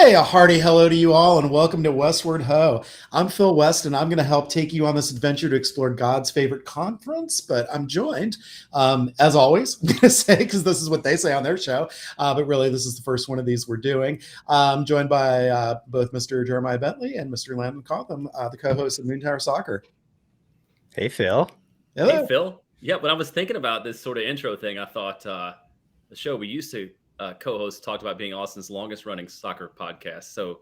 Hey, a hearty hello to you all, and welcome to Westward Ho. I'm Phil West, and I'm going to help take you on this adventure to explore God's favorite conference. But I'm joined, as always, I'm going to say, because this is what they say on their show, but really this is the first one of these we're doing. I'm joined by both Mr. Jeremiah Bentley and Mr. Landon Cotham, the co-hosts of Moontower Soccer. Hey, Phil. Hello. Hey, Phil. Yeah, when I was thinking about this sort of intro thing, I thought the show we used to co-host talked about being Austin's longest running soccer podcast. So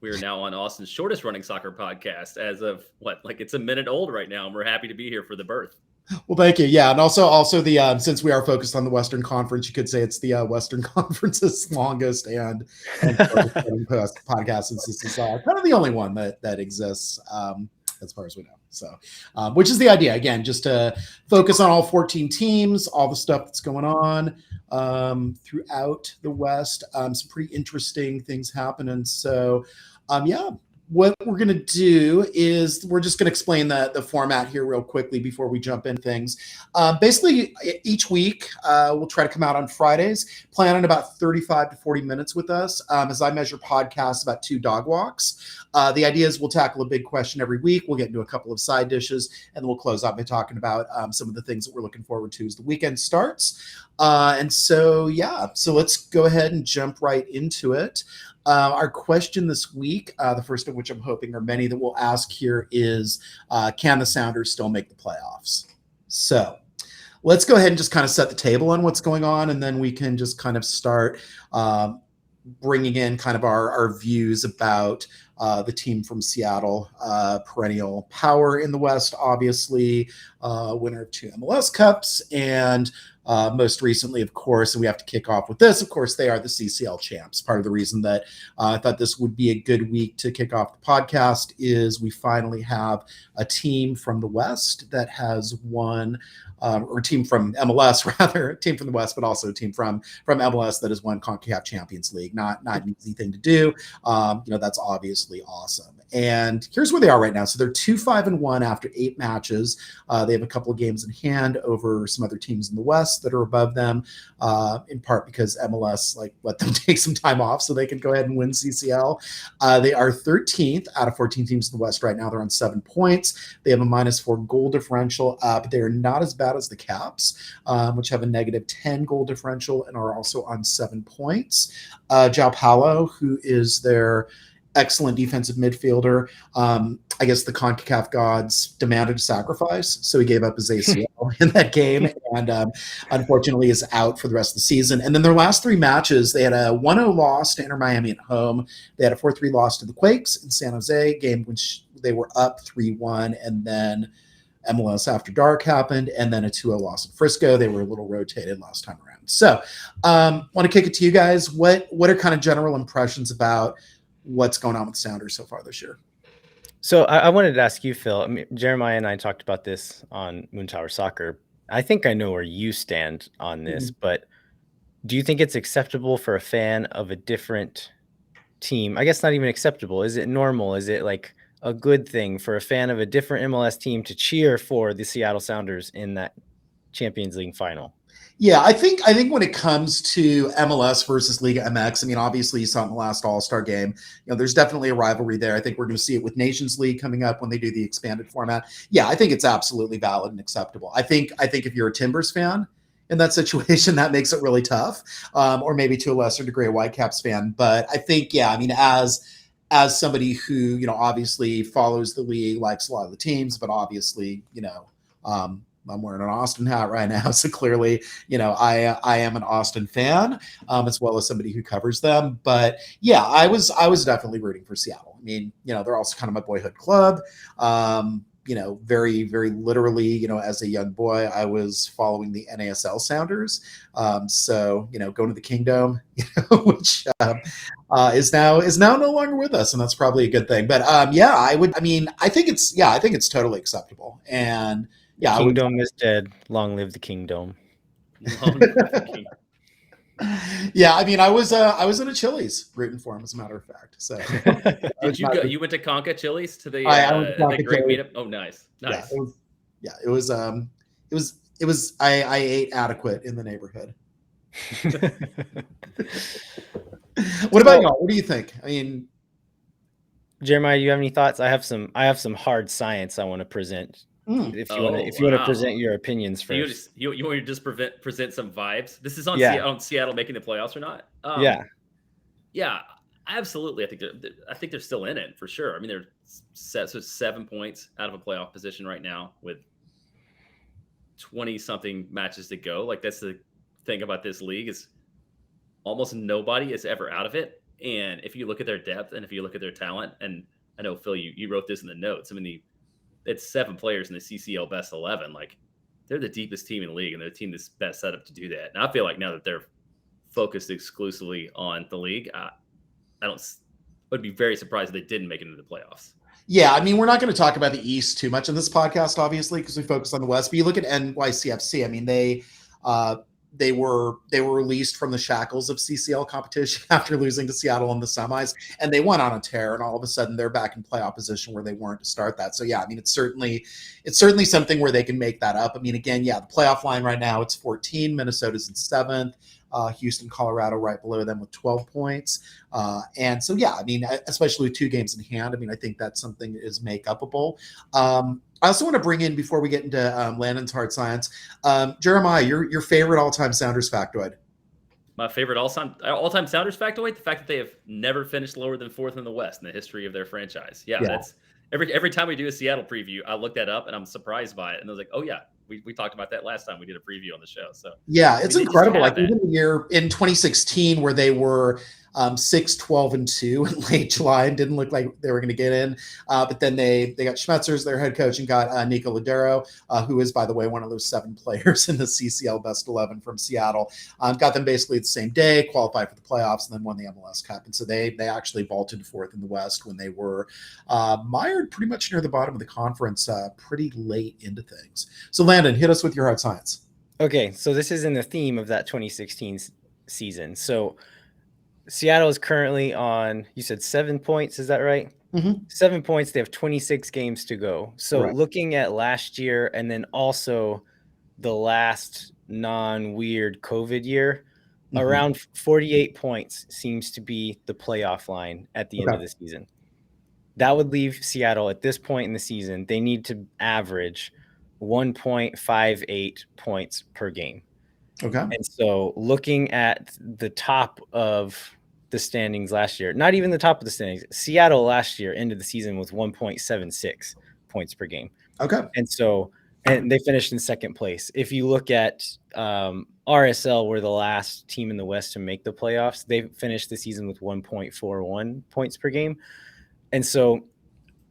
we are now on Austin's shortest running soccer podcast as of it's a minute old right now. And we're happy to be here for the birth. Well, thank you. Yeah, and also the since we are focused on the Western Conference, you could say it's the Western Conference's longest and podcast, since this is kind of the only one that exists as far as we know. So, which is the idea, again, just to focus on all 14 teams, all the stuff that's going on throughout the West. Some pretty interesting things happening. So, what we're going to do is we're just going to explain the format here real quickly before we jump in things. Basically, each week, we'll try to come out on Fridays, plan on about 35 to 40 minutes with us. As I measure podcasts, about 2 dog walks. The idea is we'll tackle a big question every week. We'll get into a couple of side dishes, and then we'll close out by talking about some of the things that we're looking forward to as the weekend starts. So let's go ahead and jump right into it. Our question this week, the first of which I'm hoping are many that we'll ask here, is can the Sounders still make the playoffs? So let's go ahead and just kind of set the table on what's going on, and then we can just kind of start bringing in kind of our views about the team from Seattle, perennial power in the West, obviously, winner of 2 MLS Cups, and most recently, of course, and we have to kick off with this, of course, they are the CCL champs. Part of the reason that I thought this would be a good week to kick off the podcast is we finally have a team from the West that has won, or a team from MLS, rather, a team from the West, but also a team from MLS that has won CONCACAF Champions League. Not an easy thing to do. That's obviously awesome. And here's where they are right now. So they're 2-5-1 after 8 matches. They have a couple of games in hand over some other teams in the West that are above them, in part because MLS let them take some time off so they can go ahead and win CCL. They are 13th out of 14 teams in the West right now. They're on 7 points. They have a -4 goal differential, but they are not as bad as the Caps, which have a -10 goal differential and are also on 7 points. João Paulo, who is their excellent defensive midfielder. I guess the CONCACAF gods demanded a sacrifice, so he gave up his ACL in that game, and unfortunately is out for the rest of the season. And then their last 3 matches, they had a 1-0 loss to Inter Miami at home. They had a 4-3 loss to the Quakes in San Jose, game which they were up 3-1, and then MLS After Dark happened, and then a 2-0 loss in Frisco. They were a little rotated last time around. So want to kick it to you guys. What are kind of general impressions about what's going on with the Sounders so far this year? So I wanted to ask you, Phil. I mean, Jeremiah and I talked about this on Moontower Soccer. I think I know where you stand on this, but do you think it's acceptable for a fan of a different team? I guess not even acceptable. Is it normal? Is it like a good thing for a fan of a different MLS team to cheer for the Seattle Sounders in that Champions League final? Yeah, I think when it comes to MLS versus Liga MX, I mean, obviously you saw it in the last All-Star game. There's definitely a rivalry there. I think we're going to see it with Nations League coming up when they do the expanded format. Yeah, I think it's absolutely valid and acceptable. I think if you're a Timbers fan in that situation, that makes it really tough, or maybe to a lesser degree a Whitecaps fan. But I think, yeah, I mean, as somebody who obviously follows the league, likes a lot of the teams, but obviously I'm wearing an Austin hat right now, so clearly, I am an Austin fan, as well as somebody who covers them. But yeah, I was definitely rooting for Seattle. I mean, they're also kind of my boyhood club. Very, very literally, as a young boy, I was following the NASL Sounders. So going to the Kingdom, which is now no longer with us, and that's probably a good thing. But I think it's totally acceptable. And yeah, Kingdom is dead. Long live the Kingdom. Yeah, I mean, I was in a Chili's rooting for him, as a matter of fact. So, did you go? You went to Conca Chili's to the great meetup? Oh, nice. Yeah, it was. I ate adequate in the neighborhood. What about y'all? What do you think? I mean, Jeremiah, do you have any thoughts? I have some hard science I want to present. If you want to present your opinions first. You want to just present some vibes? This is on Seattle making the playoffs or not? Yeah, absolutely. I think they're still in it for sure. I mean, they're set 7 points out of a playoff position right now with 20 something matches to go. Like, that's the thing about this league, is almost nobody is ever out of it. And if you look at their depth and if you look at their talent, and I know, Phil, you wrote this in the notes. I mean, it's 7 players in the CCL best 11. Like, they're the deepest team in the league, and they're the team that's best set up to do that. And I feel like now that they're focused exclusively on the league, would be very surprised if they didn't make it into the playoffs. Yeah, I mean, we're not going to talk about the East too much in this podcast, obviously, because we focus on the West. But you look at NYCFC. I mean, they were released from the shackles of CCL competition after losing to Seattle in the semis, and they went on a tear, and all of a sudden they're back in playoff position where they weren't to start that. So yeah, I mean, it's certainly something where they can make that up. I mean, again, yeah, the playoff line right now, it's 14. Minnesota's in 7th. Houston, Colorado right below them with 12 points. And so, yeah, I mean, especially with 2 games in hand, I mean, I think that's something that is make-upable. I also want to bring in, before we get into Landon's hard science, Jeremiah, your favorite all-time Sounders factoid. My favorite all-time Sounders factoid, the fact that they have never finished lower than 4th in the West in the history of their franchise. Yeah. That's every time we do a Seattle preview, I look that up and I'm surprised by it. And I was like, oh yeah, we talked about that last time we did a preview on the show. So yeah, it's incredible. Like, even the year in 2016 where they were 6-12-2 in late July and didn't look like they were going to get in. But then they got Schmetzers, their head coach, and got Nico Ladero, who is, by the way, one of those 7 players in the CCL Best 11 from Seattle. Got them basically the same day, qualified for the playoffs, and then won the MLS Cup. And so they actually vaulted 4th in the West when they were mired pretty much near the bottom of the conference pretty late into things. So Landon, hit us with your hard science. Okay, so this is in the theme of that 2016 season. So Seattle is currently on, you said 7 points, is that right? Mm-hmm. 7 points. They have 26 games to go. So looking at last year and then also the last non-weird COVID year, around 48 points seems to be the playoff line at the end of the season. That would leave Seattle at this point in the season, they need to average 1.58 points per game. Okay. And so looking at the top of the standings last year, not even the top of the standings, Seattle last year ended the season with 1.76 points per game. Okay. And they finished in 2nd place. If you look at RSL, were the last team in the West to make the playoffs. They finished the season with 1.41 points per game. And so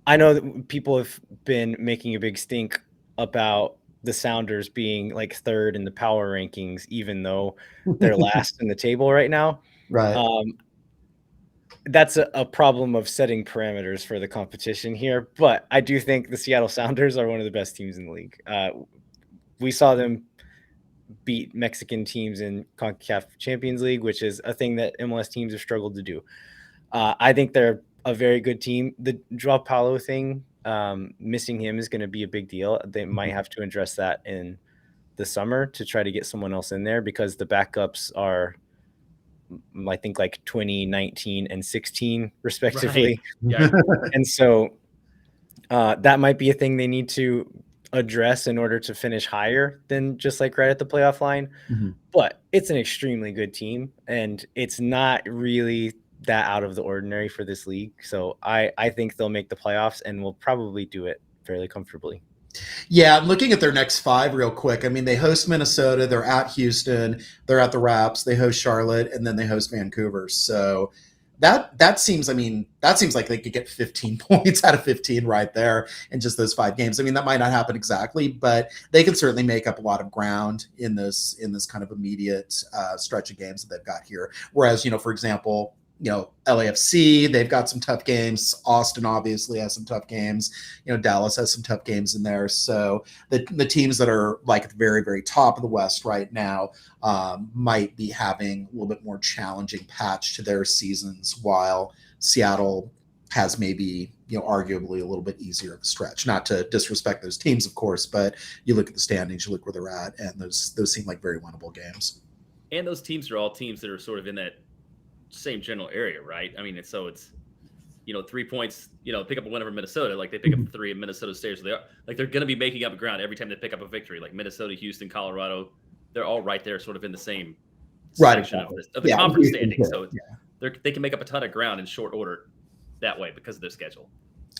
I know that people have been making a big stink about the Sounders being like 3rd in the power rankings, even though they're last in the table right now. Right. That's a problem of setting parameters for the competition here. But I do think the Seattle Sounders are one of the best teams in the league. We saw them beat Mexican teams in CONCACAF Champions League, which is a thing that MLS teams have struggled to do. I think they're a very good team. The Joao Paulo thing, missing him is going to be a big deal. They might have to address that in the summer to try to get someone else in there, because the backups are, I think, like 2019 and 16 respectively. Right. Yeah. And so that might be a thing they need to address in order to finish higher than just like right at the playoff line. But it's an extremely good team, and it's not really that out of the ordinary for this league. So I think they'll make the playoffs and will probably do it fairly comfortably. Yeah, I'm looking at their next 5 real quick. I mean, they host Minnesota, they're at Houston, they're at the Raps, they host Charlotte, and then they host Vancouver. So that seems like they could get 15 points out of 15 right there in just those 5 games. I mean, that might not happen exactly, but they can certainly make up a lot of ground in this kind of immediate stretch of games that they've got here. Whereas, for example, LAFC, they've got some tough games. Austin obviously has some tough games. Dallas has some tough games in there. So the teams that are like at the very, very top of the West right now might be having a little bit more challenging patch to their seasons, while Seattle has maybe, arguably a little bit easier of a stretch. Not to disrespect those teams, of course, but you look at the standings, you look where they're at, and those seem like very winnable games. And those teams are all teams that are sort of in that same general area, right? I mean, it's 3 points, pick up a win over Minnesota, like they pick up 3 in Minnesota stays. So they're going to be making up ground every time they pick up a victory. Like Minnesota, Houston, Colorado, they're all right there, sort of in the same section of the conference standing. So they can make up a ton of ground in short order that way because of their schedule.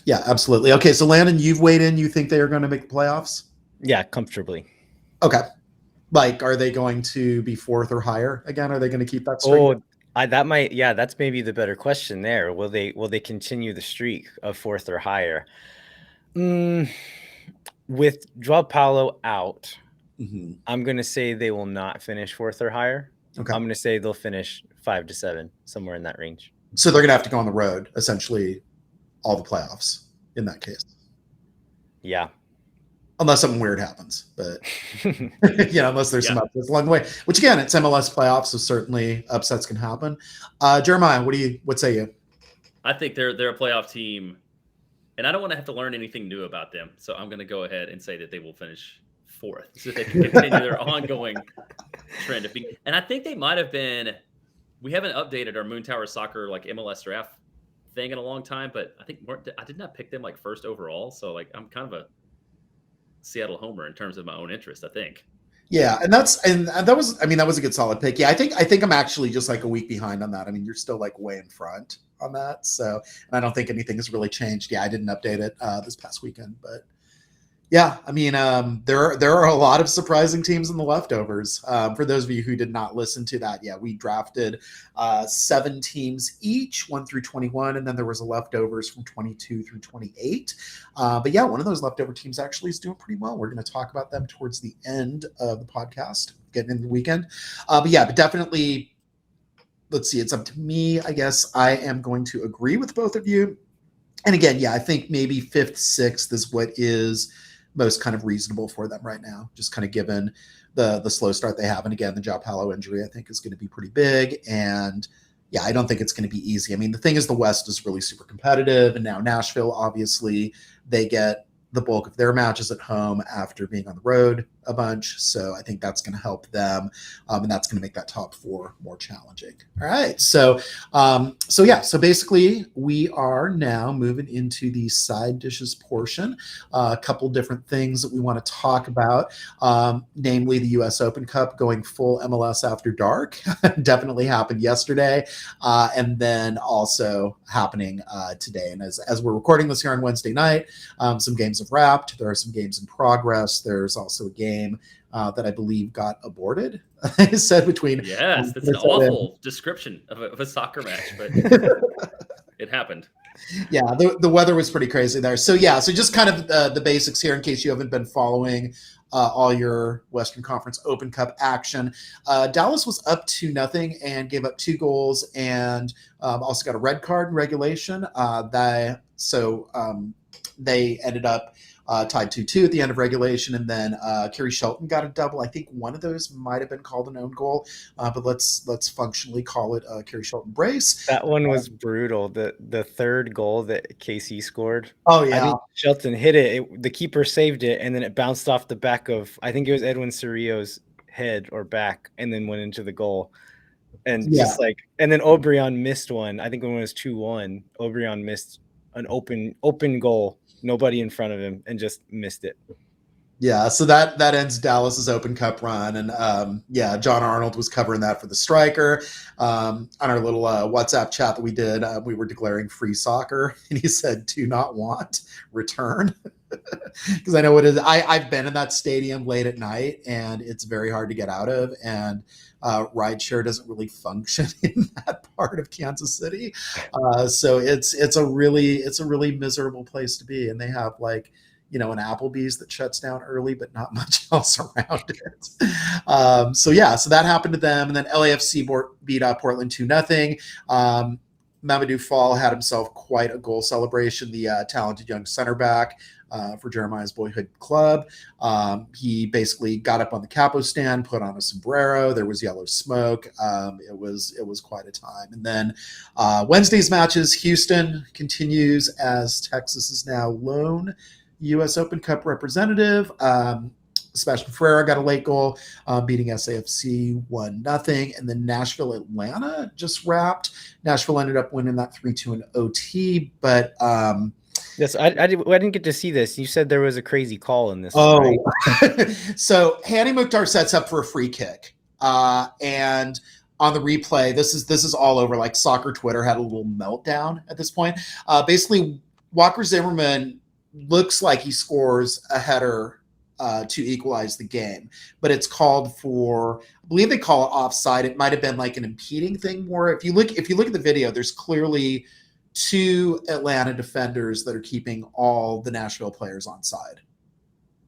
Yeah, absolutely. Okay, so Landon, you've weighed in. You think they are going to make the playoffs? Yeah, comfortably. Okay. Like, are they going to be 4th or higher again? Are they going to keep that streak? That's maybe the better question there. Will they continue the streak of 4th or higher? With Joao Paulo out, I'm going to say they will not finish 4th or higher. Okay. I'm going to say they'll finish 5 to 7, somewhere in that range. So they're going to have to go on the road, essentially, all the playoffs in that case. Yeah. Unless something weird happens, but unless there's some upsets along the way, which again, it's MLS playoffs, so certainly upsets can happen. Jeremiah, what say you? I think they're a playoff team, and I don't want to have to learn anything new about them. So I'm going to go ahead and say that they will finish 4th, so they can continue their ongoing trend of being. And I think they might have been. We haven't updated our Moontower Soccer like MLS draft thing in a long time, but I think I did not pick them like 1st overall. So like I'm kind of a Seattle homer in terms of my own interest, I think. Yeah, and that was a good solid pick. Yeah, I think I'm actually just like a week behind on that. I mean, you're still like way in front on that. So, and I don't think anything has really changed. Yeah, I didn't update it this past weekend, but yeah, I mean, there are a lot of surprising teams in the leftovers. For those of you who did not listen to that, yeah, we drafted 7 teams each, 1 through 21, and then there was a leftovers from 22 through 28. But yeah, one of those leftover teams actually is doing pretty well. We're going to talk about them towards the end of the podcast, getting into the weekend. But definitely, let's see, it's up to me. I guess I am going to agree with both of you. And again, yeah, I think maybe 5th, 6th is what is most kind of reasonable for them right now, just kind of given the slow start they have. And again, the Joao Paulo injury, I think, is going to be pretty big. And yeah, I don't think it's going to be easy. I mean, the thing is, the West is really super competitive. And now Nashville, obviously, they get the bulk of their matches at home after being on the road a bunch. So I think that's going to help them. And that's going to make that top 4 more challenging. All right. So basically we are now moving into the side dishes portion. A couple different things that we want to talk about, namely the US Open Cup going full MLS after dark. Definitely happened yesterday. And then also happening today. And as we're recording this here on Wednesday night, some games have wrapped. There are some games in progress. There's also a game that I believe got aborted. I said between. Yes, that's an awful description of a soccer match, but it happened. Yeah, the weather was pretty crazy there. So just kind of the basics here in case you haven't been following all your Western Conference Open Cup action. Dallas was up 2-0 and gave up 2 goals and also got a red card in regulation. They ended up tied 2-2 at the end of regulation, and then Kerry Shelton got a double. I think one of those might have been called an own goal, but let's functionally call it a Kerry Shelton brace. That one was brutal. The 3rd goal that KC scored. Oh yeah, I think Shelton hit it. The keeper saved it, and then it bounced off the back of, I think it was Edwin Cerrillo's head or back, and then went into the goal. And and then Obrion missed one. I think when it was 2-1, Obrion missed an open goal. Nobody in front of him, and just missed it. Yeah, so that ends Dallas's Open Cup run, and John Arnold was covering that for the striker. On our little WhatsApp chat that we did, we were declaring free soccer, and he said, "Do not want return," because I know what it is. I've been in that stadium late at night, and it's very hard to get out of, and rideshare doesn't really function in that part of Kansas City, so it's a really miserable place to be, and they have an Applebee's that shuts down early, but not much else around it. So that happened to them. And then LAFC beat Portland 2-0. Mamadou Fall had himself quite a goal celebration, the talented young center back for Jeremiah's boyhood club. He basically got up on the capo stand, put on a sombrero. There was yellow smoke. It was quite a time. And then Wednesday's matches, Houston continues as Texas is now lone U.S. Open Cup representative. Sebastian Ferreira got a late goal, beating SAFC 1-0. And then Nashville Atlanta just wrapped. Nashville ended up winning that 3-2 in OT, but yes, I didn't get to see this. You said there was a crazy call in this. Oh, one, right? So Hani Mukhtar sets up for a free kick, and on the replay, this is all over. Like soccer Twitter had a little meltdown at this point. Basically, Walker Zimmerman looks like he scores a header to equalize the game, but it's called for, I believe they call it offside. It might have been like an impeding thing more. If you look at the video, there's clearly 2 Atlanta defenders that are keeping all the Nashville players on side.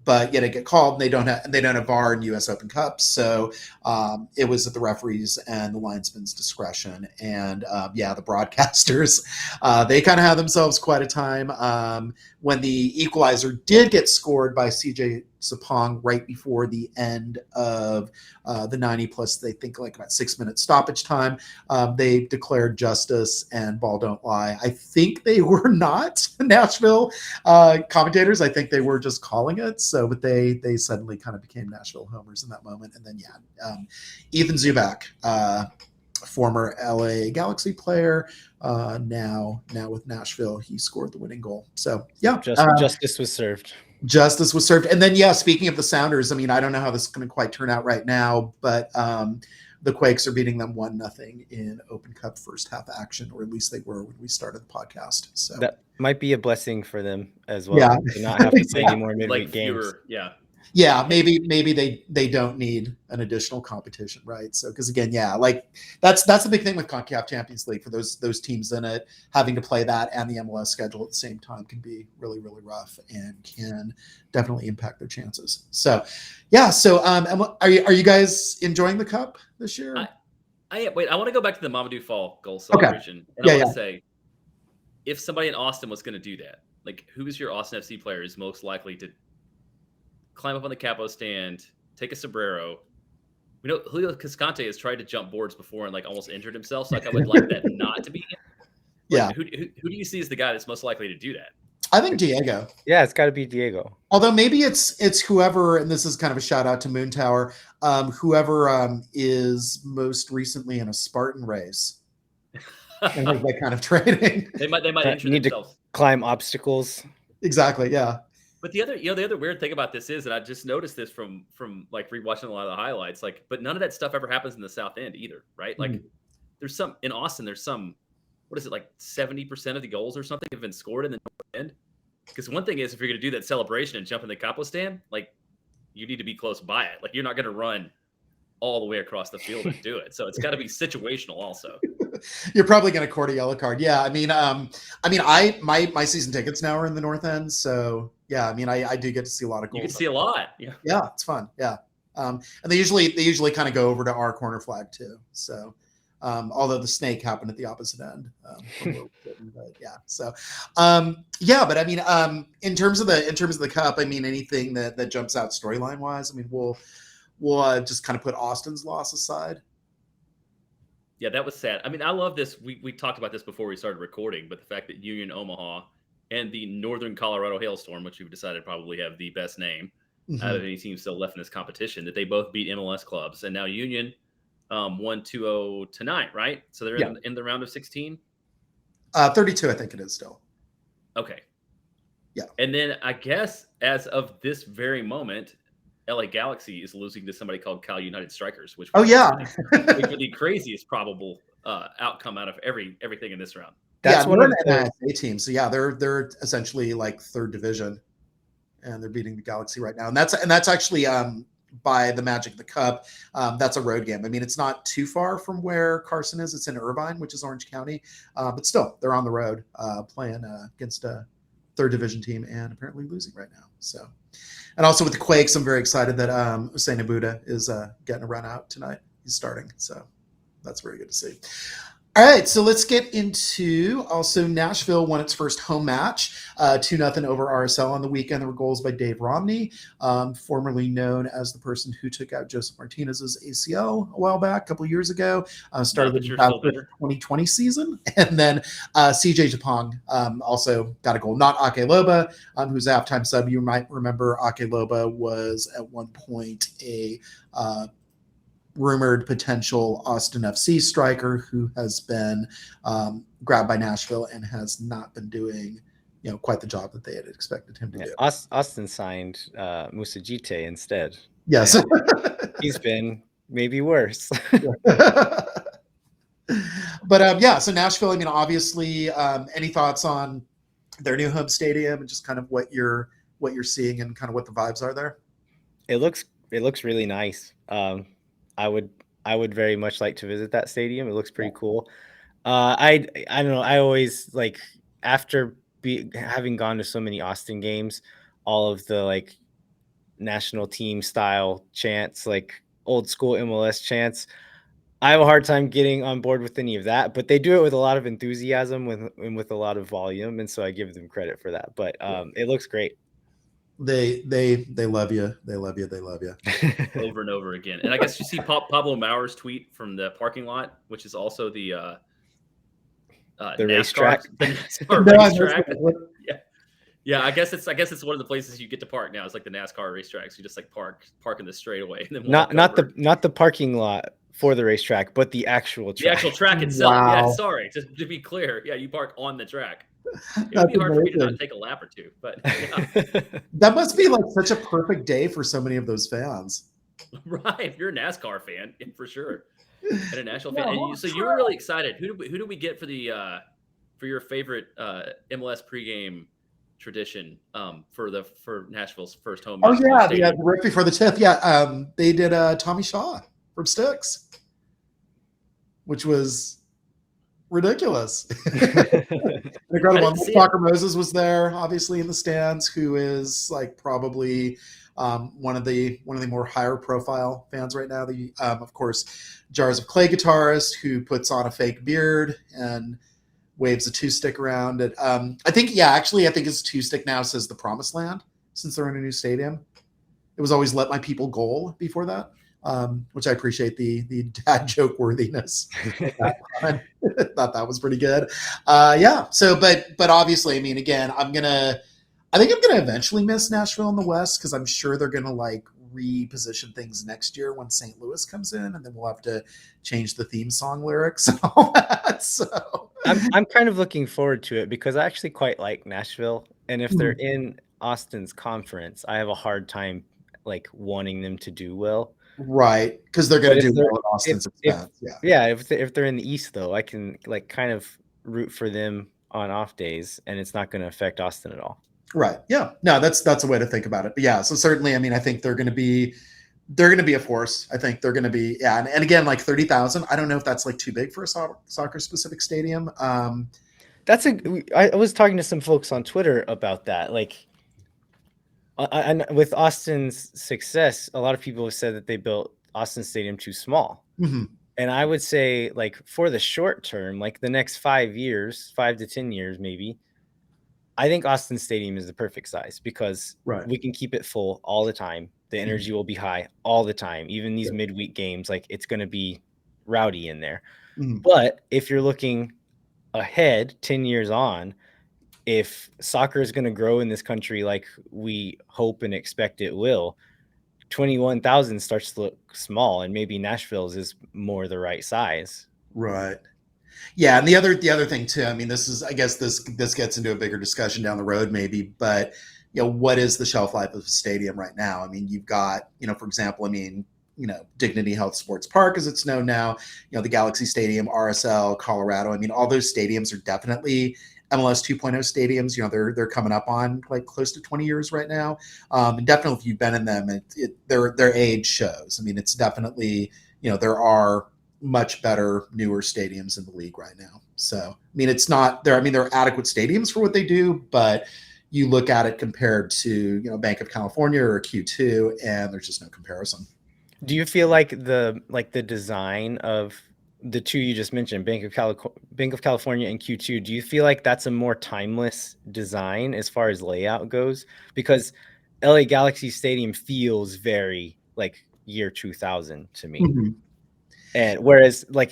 But yet it get called, and they don't have VAR in U.S. Open Cup, so it was at the referees and the linesman's discretion. And the broadcasters, they kind of had themselves quite a time when the equalizer did get scored by CJ Sapong right before the end of the 90 plus, they think like about 6-minute stoppage time. They declared justice and ball don't lie. I think they were not Nashville commentators. I think they were just calling it. So, but they suddenly kind of became Nashville homers in that moment. And then, Ethan Zubak, former LA Galaxy player, now with Nashville, he scored the winning goal. So, justice was served. Justice was served. And then, speaking of the Sounders, I mean, I don't know how this is going to quite turn out right now, but the Quakes are beating them 1-0 in Open Cup first half action, or at least they were when we started the podcast. So that might be a blessing for them as well. Yeah. To not have to play any more midweek games. Maybe they don't need an additional competition, right? So because again, that's the big thing with CONCACAF Champions League for those teams in it, having to play that and the MLS schedule at the same time can be really, really rough and can definitely impact their chances. So are you guys enjoying the Cup this year? I want to go back to the Mamadou Fall goal celebration. And I want to say, if somebody in Austin was going to do that, like who is your Austin FC player is most likely to climb up on the capo stand, take a sombrero? We know Julio Cascante has tried to jump boards before and like almost injured himself. So like I would like that not to be him. Like, who do you see as the guy that's most likely to do that? I think Diego. Yeah, it's got to be Diego. Although maybe it's whoever, and this is kind of a shout out to Moontower, whoever is most recently in a Spartan race. And like that kind of training. They might injure need themselves. to climb obstacles. Exactly. Yeah. But the other weird thing about this is, and I just noticed this from like rewatching a lot of the highlights, like, but none of that stuff ever happens in the South End either, right? Like, there's some in Austin. There's some, what is it, like 70% of the goals or something have been scored in the North End. Because one thing is, if you're going to do that celebration and jump in the capo stand, like, you need to be close by it. Like, you're not going to run all the way across the field and do it. So it's got to be situational also. You're probably going to court a yellow card. Yeah. I mean, my season tickets now are in the North End. So yeah, I mean, I do get to see a lot of goals. You can see a lot. Yeah. Yeah. It's fun. Yeah. And they usually kind of go over to our corner flag too. So, although the snake happened at the opposite end. But yeah. So, but I mean, in terms of the Cup, I mean, anything that jumps out storyline wise, I mean, we'll just kind of put Austin's loss aside. Yeah, that was sad. I mean, I love this. We talked about this before we started recording, but the fact that Union Omaha and the Northern Colorado Hailstorm, which we've decided probably have the best name out of any team still left in this competition, that they both beat MLS clubs. And now Union won 2-0 tonight, right? So they're in the round of 16? 32, I think it is still. Okay. Yeah. And then I guess as of this very moment, LA Galaxy is losing to somebody called Cal United Strikers, which would be the craziest probable outcome out of everything in this round. That's one of the NISA teams. So yeah, they're essentially like third division, and they're beating the Galaxy right now. And that's actually by the magic of the Cup. That's a road game. I mean, it's not too far from where Carson is. It's in Irvine, which is Orange County, but still, they're on the road playing against a third division team and apparently losing right now. So. And also with the Quakes, I'm very excited that Usain Abuda is getting a run out tonight. He's starting, so that's very good to see. All right, so let's get into also Nashville won its first home match, 2-0 over RSL on the weekend. There were goals by Dave Romney, formerly known as the person who took out Joseph Martinez's ACL a while back, a couple of years ago. Started the 2020 season. And then CJ Japong also got a goal, not Ake Loba, who's a halftime sub. You might remember Ake Loba was at one point a rumored potential Austin FC striker who has been grabbed by Nashville and has not been doing, quite the job that they had expected him to do. Austin signed Musajite instead. Yes. He's been maybe worse. But so Nashville, I mean, obviously, any thoughts on their new home stadium and just kind of what you're seeing and kind of what the vibes are there? It looks really nice. I would very much like to visit that stadium. It looks pretty cool. I don't know. I always like, after having gone to so many Austin games, all of the like national team style chants, like old school MLS chants, I have a hard time getting on board with any of that, but they do it with a lot of enthusiasm and with a lot of volume. And so I give them credit for that, but it looks great. They love you. They love you. They love you. Over and over again. And I guess you see Pablo Maurer's tweet from the parking lot, which is also the racetrack. The NASCAR racetrack. Yeah. I guess it's one of the places you get to park now. It's like the NASCAR racetracks. You just like park in the straightaway. And then not the parking lot for the racetrack, but the actual track. The actual track itself. Wow. Yeah, sorry. Just to be clear. Yeah, you park on the track. It would be hard for me to not take a lap or two, but yeah. That must be like such a perfect day for so many of those fans. Right. If you're a NASCAR fan, for sure. And a Nashville fan. And so you were really excited. Who do we get for for your favorite MLS pregame tradition for Nashville's first home match? Oh yeah, right before the 10th. Yeah, they did Tommy Shaw from Sticks, which was ridiculous. Incredible. Soccer Moses was there, obviously in the stands, who is like probably one of the more higher profile fans right now. The of course, Jars of Clay guitarist who puts on a fake beard and waves a 2-stick around it. I think his 2-stick now says the Promised Land, since they're in a new stadium. It was always Let My People Goal before that. Which I appreciate the dad joke worthiness. I thought that was pretty good. So, but obviously, I mean, again, I think I'm gonna eventually miss Nashville in the West, because I'm sure they're gonna like reposition things next year when St. Louis comes in, and then we'll have to change the theme song lyrics and all that. So I'm kind of looking forward to it, because I actually quite like Nashville, and if they're in Austin's conference, I have a hard time like wanting them to do well. Right, because they're going to do well at Austin's expense. If they're in the East, though, I can like kind of root for them on off days, and it's not going to affect Austin at all. Right. Yeah. No, that's a way to think about it. But yeah, so certainly, I mean, I think they're going to be a force. I think they're going to be, and again, like 30,000. I don't know if that's like too big for a soccer specific stadium. I was talking to some folks on Twitter about that, like. And with Austin's success, a lot of people have said that they built Austin Stadium too small. Mm-hmm. And I would say, like, for the short term, like the next 5 years, 5 to 10 years, maybe, I think Austin Stadium is the perfect size, because we can keep it full all the time. The energy will be high all the time. Even these midweek games, like, it's going to be rowdy in there. Mm-hmm. But if you're looking ahead 10 years on, if soccer is going to grow in this country like we hope and expect it will, 21,000 starts to look small, and maybe Nashville's is more the right size. Right. Yeah, and the other thing too, I mean, I guess this gets into a bigger discussion down the road maybe, but what is the shelf life of a stadium right now? I mean, you've got, for example, I mean, Dignity Health Sports Park, as it's known now, the Galaxy Stadium, RSL, Colorado. I mean, all those stadiums are definitely MLS 2.0 stadiums. They're coming up on like close to 20 years right now. And definitely if you've been in them, their age shows. I mean, it's definitely, there are much better, newer stadiums in the league right now. So, I mean, it's not there. I mean, they're adequate stadiums for what they do, but you look at it compared to, Bank of California or Q2, and there's just no comparison. Do you feel like the design of the two you just mentioned, Bank of California and Q2, do you feel like that's a more timeless design as far as layout goes? Because LA Galaxy Stadium feels very like year 2000 to me. Mm-hmm. And whereas like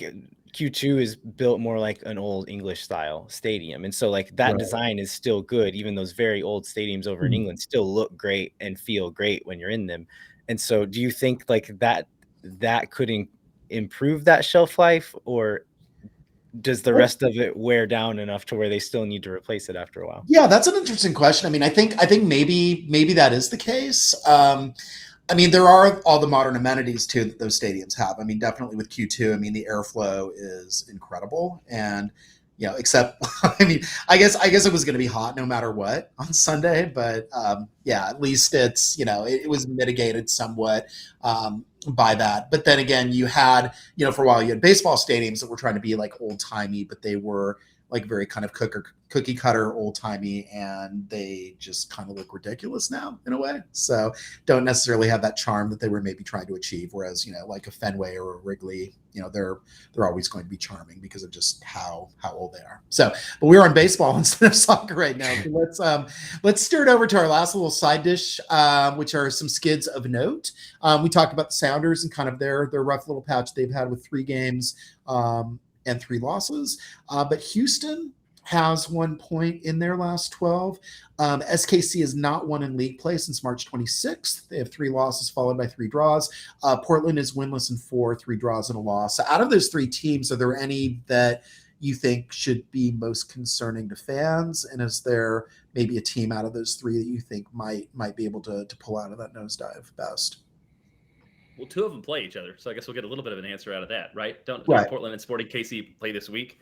Q2 is built more like an old English style stadium. And so like that design is still good. Even those very old stadiums over in England still look great and feel great when you're in them. And so do you think like that could improve that shelf life, or does the rest of it wear down enough to where they still need to replace it after a while? Yeah, that's an interesting question. I mean, I think maybe that is the case. I mean, there are all the modern amenities too that those stadiums have. I mean, definitely with Q2, I mean, the airflow is incredible, and except I mean, I guess it was going to be hot no matter what on Sunday, but yeah, at least it's it was mitigated somewhat by that. But then again, you had for a while you had baseball stadiums that were trying to be like old timey, but they were like very kind of cookie cutter old timey, and they just kind of look ridiculous now in a way. So don't necessarily have that charm that they were maybe trying to achieve. Whereas like a Fenway or a Wrigley, they're always going to be charming because of just how old they are. So, but we're on baseball instead of soccer right now. So let's steer it over to our last little side dish, which are some skids of note. We talked about the Sounders and kind of their rough little patch they've had with 3 games. And 3 losses. But Houston has 1 point in their last 12. SKC has not won in league play since March 26th. They have 3 losses followed by 3 draws. Portland is winless in 4, 3 draws and a loss. So out of those 3 teams, are there any that you think should be most concerning to fans? And is there maybe a team out of those 3 that you think might be able to pull out of that nosedive best? Well, 2 of them play each other, so I guess we'll get a little bit of an answer out of that, right? Don't Portland and Sporting KC play this week?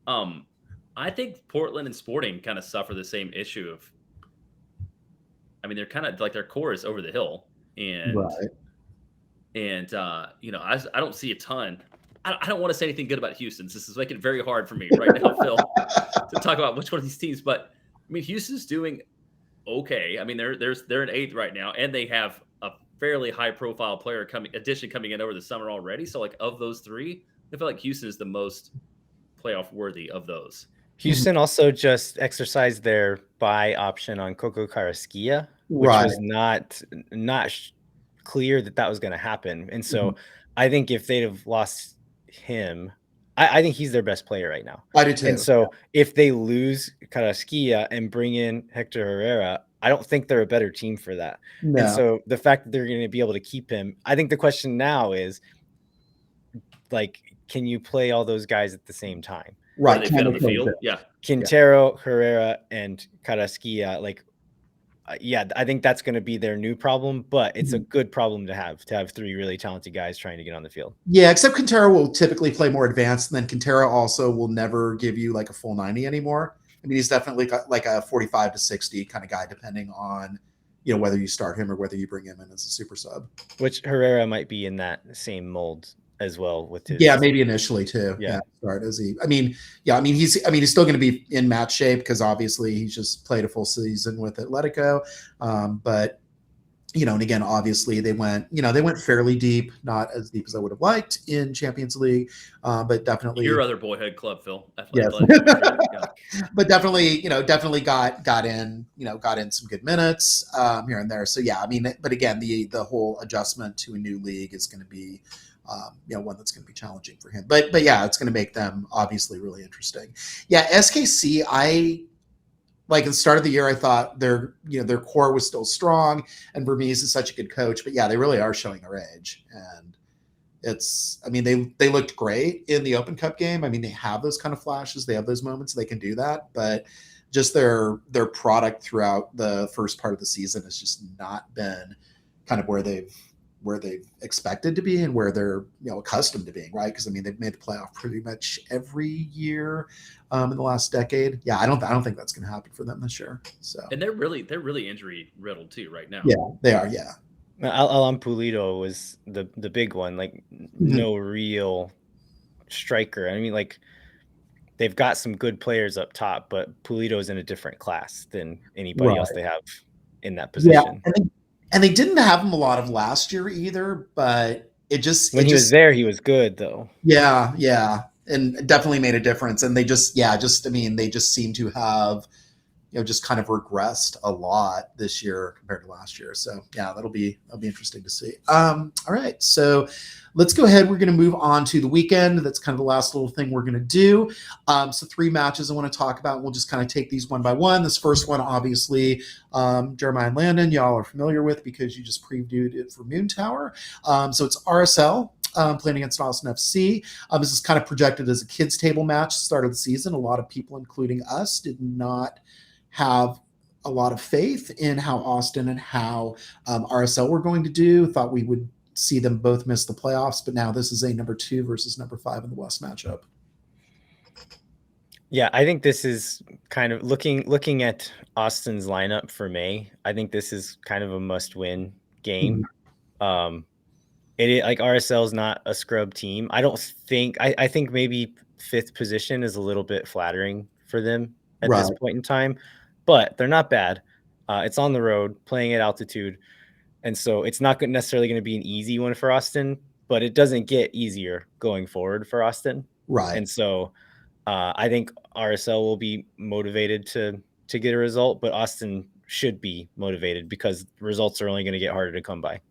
I think Portland and Sporting kind of suffer the same issue of, I mean, they're kind of like their core is over the hill, and I don't see a ton. I don't want to say anything good about Houston. This is making it very hard for me right now, Phil, to talk about which one of these teams. But I mean, Houston's doing okay. I mean, they're in 8th right now, and they have a fairly high profile player coming in over the summer already. So like of those 3, I feel like Houston is the most playoff worthy of those. Houston also just exercised their buy option on Coco Carrasquilla, which was not clear that was going to happen. And so I think if they'd have lost him, I think he's their best player right now. I do too. And so if they lose Carrasquilla and bring in Hector Herrera, I don't think they're a better team for that. No. And so the fact that they're going to be able to keep him, I think the question now is, like, can you play all those guys at the same time? Right. They fit on the field. Yeah. Quintero, Herrera, and Carrasquilla, like, I think that's going to be their new problem, but it's a good problem to have 3 really talented guys trying to get on the field. Yeah, except Quintero will typically play more advanced, and then Quintero also will never give you like a full 90 anymore. I mean, he's definitely like a 45 to 60 kind of guy, depending on, whether you start him or whether you bring him in as a super sub. Which Herrera might be in that same mold as well with his. Yeah, maybe initially too. Yeah. Start as he. He's still going to be in match shape because obviously he's just played a full season with Atletico. But and again, obviously they went fairly deep, not as deep as I would have liked in Champions League, but definitely your other boyhood club, Phil. Yes. But definitely got in some good minutes here and there. So yeah, I mean, but again, the whole adjustment to a new league is going to be one that's going to be challenging for him. But yeah, it's going to make them obviously really interesting. Yeah, SKC, like at the start of the year, I thought their core was still strong, and Vermees is such a good coach. But yeah, they really are showing their age, and they looked great in the Open Cup game. I mean, they have those kind of flashes, they have those moments, they can do that, but just their product throughout the first part of the season has just not been kind of where they've expected to be and where they're accustomed to being, right? Because I mean, they've made the playoff pretty much every year in the last decade. Yeah, I don't think that's going to happen for them this year. So, and they're really injury riddled too right now. Yeah, they are. Yeah, Alan Pulido was the big one. Like no real striker. I mean, like they've got some good players up top, but Pulido's in a different class than anybody else they have in that position. Yeah, and they didn't have him a lot of last year either, but when he was there, he was good though. Yeah, and definitely made a difference. And they they just seem to have, just kind of regressed a lot this year compared to last year. So yeah, that'll be interesting to see. All right, so let's go ahead. We're going to move on to the weekend. That's kind of the last little thing we're going to do. So 3 matches I want to talk about. We'll just kind of take these one by one. This first one, obviously, Jeremiah and Landon, y'all are familiar with because you just previewed it for Moontower. So it's RSL. Playing against Austin FC. This is kind of projected as a kids table match start of the season. A lot of people, including us, did not have a lot of faith in how Austin and how RSL were going to do. Thought we would see them both miss the playoffs, but now this is a number 2 versus number 5 in the West matchup. Yeah, I think this is kind of looking at Austin's lineup for May. I think this is kind of a must-win game. Mm-hmm. Like RSL is not a scrub team. I think maybe 5th position is a little bit flattering for them at this point in time, but they're not bad. It's on the road, playing at altitude, and so it's not necessarily going to be an easy one for Austin, but it doesn't get easier going forward for Austin. Right. And so I think RSL will be motivated to get a result, but Austin should be motivated because results are only going to get harder to come by.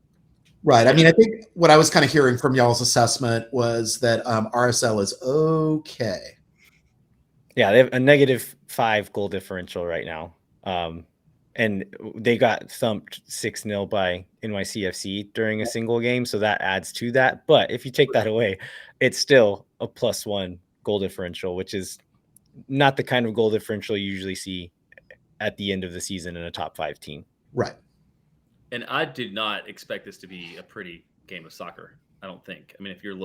Right. I mean, I think what I was kind of hearing from y'all's assessment was that RSL is okay. Yeah, they have a -5 goal differential right now. And they got thumped 6-0 by NYCFC during a single game. So that adds to that. But if you take that away, it's still a +1 goal differential, which is not the kind of goal differential you usually see at the end of the season in a top 5 team. Right. And I did not expect this to be a pretty game of soccer. I don't think. I mean, if you're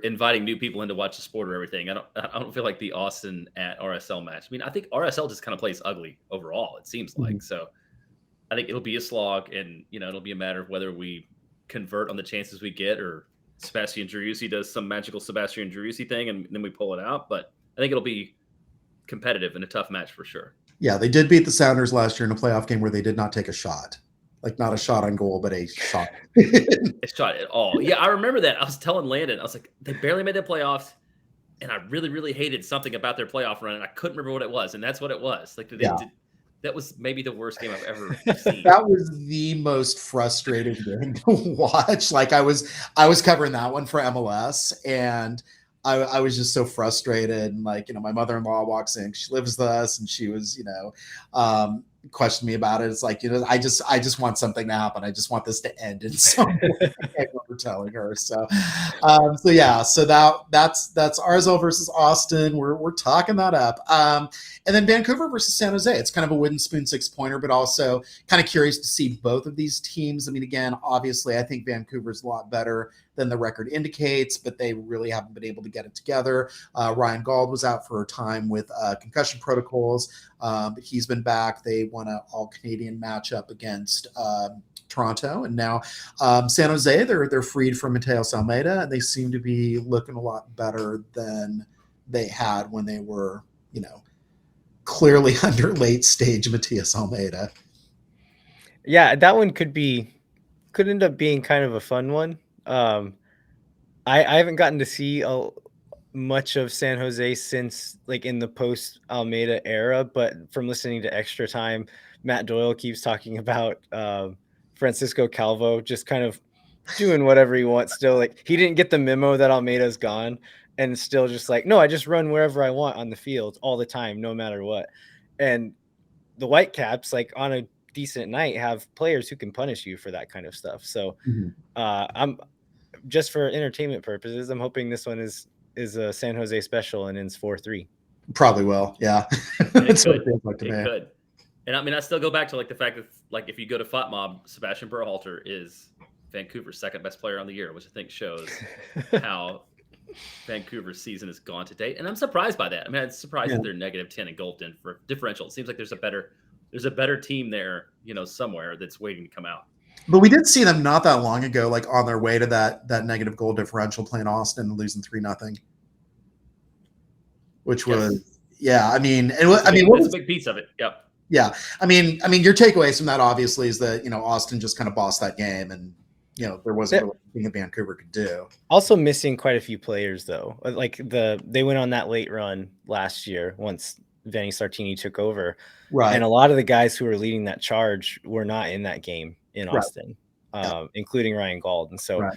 inviting new people in to watch the sport or everything, I don't feel like the Austin at RSL match. I mean, I think RSL just kind of plays ugly overall, it seems like. So I think it'll be a slog, and it'll be a matter of whether we convert on the chances we get, or Sebastian Driussi does some magical Sebastian Driussi thing and then we pull it out. But I think it'll be competitive and a tough match for sure. Yeah, they did beat the Sounders last year in a playoff game where they did not take a shot. Like, not a shot on goal, but a shot. A shot at all. Yeah, I remember that. I was telling Landon, I was like, they barely made the playoffs, and I really, really hated something about their playoff run, and I couldn't remember what it was, and that's what it was. Like, that was maybe the worst game I've ever seen. That was the most frustrating game to watch. Like, I was covering that one for MLS, and I was just so frustrated. And like, my mother-in-law walks in, she lives with us, and she was, questioned me about it. It's like, I just want something to happen. I just want this to end in some way. I remember telling her. So that's RSL versus Austin. We're talking that up. And then Vancouver versus San Jose. It's kind of a wooden spoon 6-pointer, but also kind of curious to see both of these teams. I mean, again, obviously, I think Vancouver's a lot better than the record indicates, but they really haven't been able to get it together. Ryan Gauld was out for a time with concussion protocols, but he's been back. They won an all-Canadian matchup against Toronto, and now San Jose, they're freed from Mateus Almeida, and they seem to be looking a lot better than they had when they were, clearly under late-stage Mateus Almeida. Yeah, that one could end up being kind of a fun one. I haven't gotten to see much of San Jose since like in the post Almeida era, but from listening to Extra Time, Matt Doyle keeps talking about Francisco Calvo just kind of doing whatever he wants still. Like, he didn't get the memo that Almeida's gone, and still just like, no, I just run wherever I want on the field all the time, no matter what. And the Whitecaps, like on a decent night, have players who can punish you for that kind of stuff. So I'm just for entertainment purposes, I'm hoping this one is a San Jose special and ends 4-3. Probably will. Yeah. It could. And I mean, I still go back to like the fact that like if you go to FOTMob, Sebastian Berhalter is Vancouver's second best player on the year, which I think shows how Vancouver's season has gone to date. And I'm surprised by that. I mean, I'm surprised that they're -10 in goal for differential. It seems like there's a better team there, somewhere that's waiting to come out. But we did see them not that long ago, like on their way to that negative goal differential, playing Austin and losing 3-0, which was, I mean, that's a big piece of it. Yep. Yeah. I mean, your takeaways from that obviously is that, Austin just kind of bossed that game, and there wasn't really anything that Vancouver could do. Also missing quite a few players though. Like they went on that late run last year once Vanni Sartini took over. Right. And a lot of the guys who were leading that charge were not in that game in Right. Austin, including Ryan Gauld. And so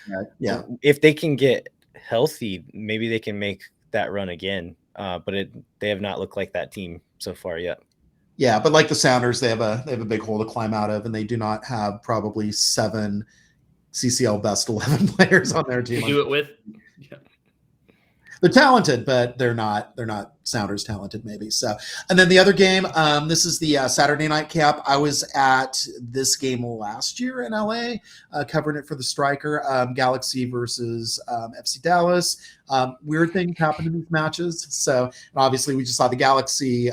if they can get healthy, maybe they can make that run again. But they have not looked like that team so far yet. Yeah, but like the Sounders, they have a big hole to climb out of, and they do not have probably 7 CCL best 11 players on their team. To do it with. Yeah. They're talented, but they're not Sounders talented, maybe. So, and then the other game, this is the Saturday night cap. I was at this game last year in LA, covering it for the Striker, Galaxy versus FC Dallas. Weird things happen in these matches. So, obviously, we just saw the Galaxy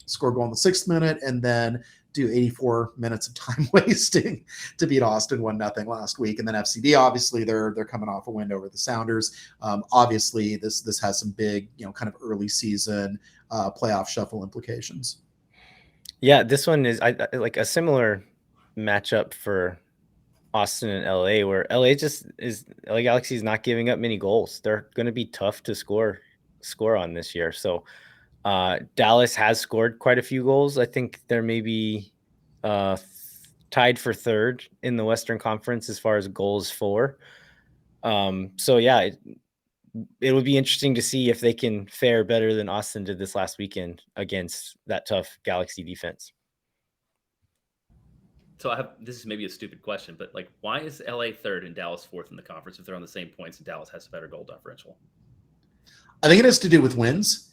score a goal in the 6th minute, and then do 84 minutes of time wasting to beat Austin 1-0 last week. And then FCD, obviously they're coming off a win over the Sounders. Obviously this has some big, kind of early season playoff shuffle implications. Yeah, this one is like a similar matchup for Austin and LA, where LA Galaxy is not giving up many goals. They're going to be tough to score on this year. So Dallas has scored quite a few goals. I think they're maybe tied for 3rd in the Western Conference as far as goals for. So yeah, it would be interesting to see if they can fare better than Austin did this last weekend against that tough Galaxy defense. So this is maybe a stupid question, but like, why is LA 3rd and Dallas 4th in the conference if they're on the same points and Dallas has a better goal differential? I think it has to do with wins.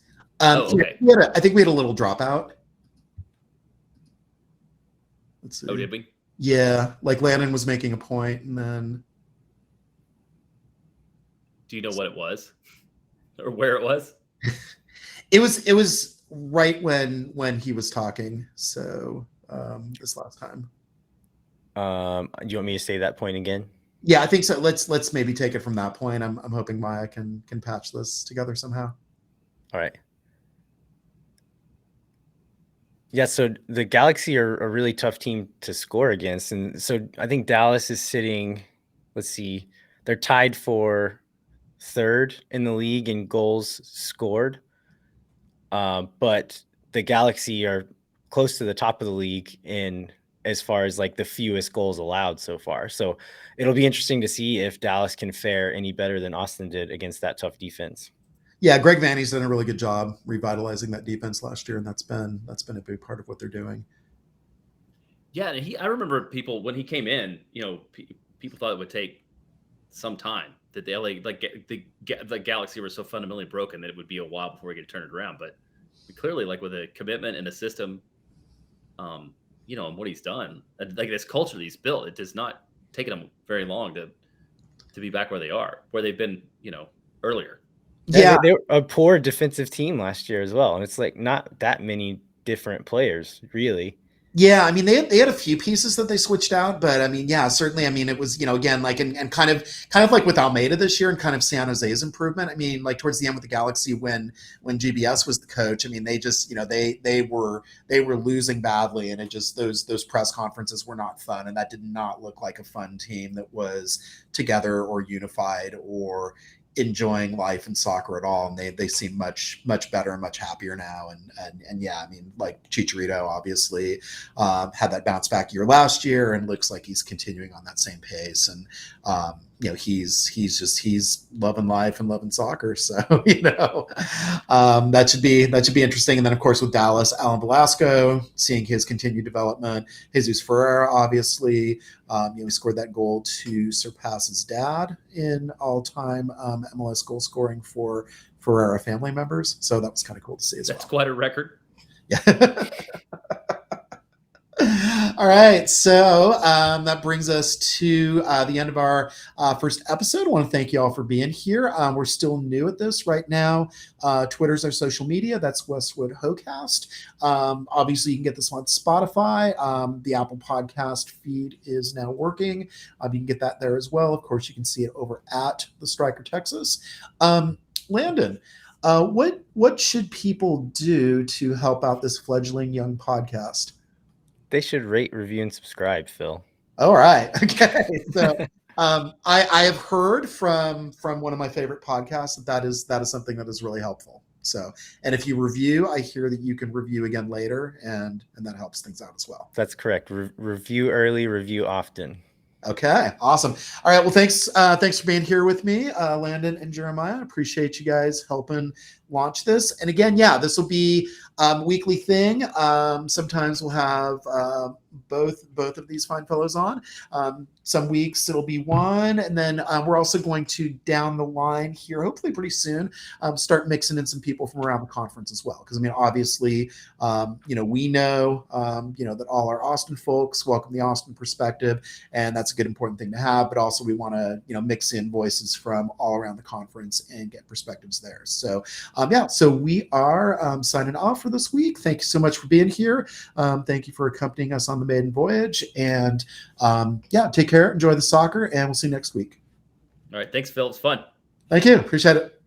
Okay. I think we had a little dropout. Let's see. Oh, did we? Yeah, like Landon was making a point, and then. Do you know what it was, or where it was? It was right when he was talking. So this last time. Do you want me to say that point again? Yeah, I think so. Let's maybe take it from that point. I'm hoping Maya can patch this together somehow. All right. Yeah, so the Galaxy are a really tough team to score against. And so I think Dallas is sitting, let's see, they're tied for 3rd in the league in goals scored. But the Galaxy are close to the top of the league in as far as like the fewest goals allowed so far. So it'll be interesting to see if Dallas can fare any better than Austin did against that tough defense. Yeah, Greg Vanny's done a really good job revitalizing that defense last year, and that's been a big part of what they're doing. Yeah, and I remember people when he came in, people thought it would take some time. That the LA the Galaxy were so fundamentally broken that it would be a while before we could turn it around. But clearly, like with a commitment and a system, and what he's done, like this culture that he's built, it does not take them very long to be back where they are, where they've been, earlier. Yeah, they were a poor defensive team last year as well, and it's like not that many different players, really. Yeah, I mean they had a few pieces that they switched out, but I mean, yeah, certainly. I mean, it was again like and kind of like with Almeida this year and kind of San Jose's improvement. I mean, like towards the end with the Galaxy when GBS was the coach. I mean, they just they were losing badly, and it just those press conferences were not fun, and that did not look like a fun team that was together or unified or enjoying life in soccer at all, and they seem much better and much happier now, and yeah, I mean, like Chicharito obviously had that bounce back year last year and looks like he's continuing on that same pace, and he's loving life and loving soccer, so that should be interesting. And then of course with Dallas, Alan Velasco, seeing his continued development, Jesus Ferreira obviously he scored that goal to surpass his dad in all-time MLS goal scoring for Ferreira family members, so that was kind of cool to see as well. That's quite a record. Yeah. All right, so that brings us to the end of our first episode. I want to thank you all for being here. We're still new at this right now. Twitter's our social media. That's Westward Hocast. Obviously, you can get this on Spotify. The Apple Podcast feed is now working. You can get that there as well. Of course, you can see it over at the Striker Texas. Landon, what should people do to help out this fledgling young podcast? They should rate, review, and subscribe, Phil. All right. Okay. So I have heard from one of my favorite podcasts that is something that is really helpful. So, and if you review, I hear that you can review again later, and that helps things out as well. That's correct. Review early, review often. Okay, awesome. All right, well, thanks for being here with me, Landon and Jeremiah. I appreciate you guys helping launch this. And again, yeah, this will be a weekly thing. Sometimes we'll have both of these fine fellows on. Some weeks it'll be one, and then we're also going to, down the line here, hopefully pretty soon, start mixing in some people from around the conference as well. Because I mean, obviously, we know that all our Austin folks welcome the Austin perspective, and that's a good important thing to have. But also, we want to mix in voices from all around the conference and get perspectives there. So so we are signing off for this week. Thank you so much for being here. Thank you for accompanying us on the maiden voyage, and take care, enjoy the soccer, and we'll see you next week. All right, thanks, Phil. It's fun. Thank you, appreciate it.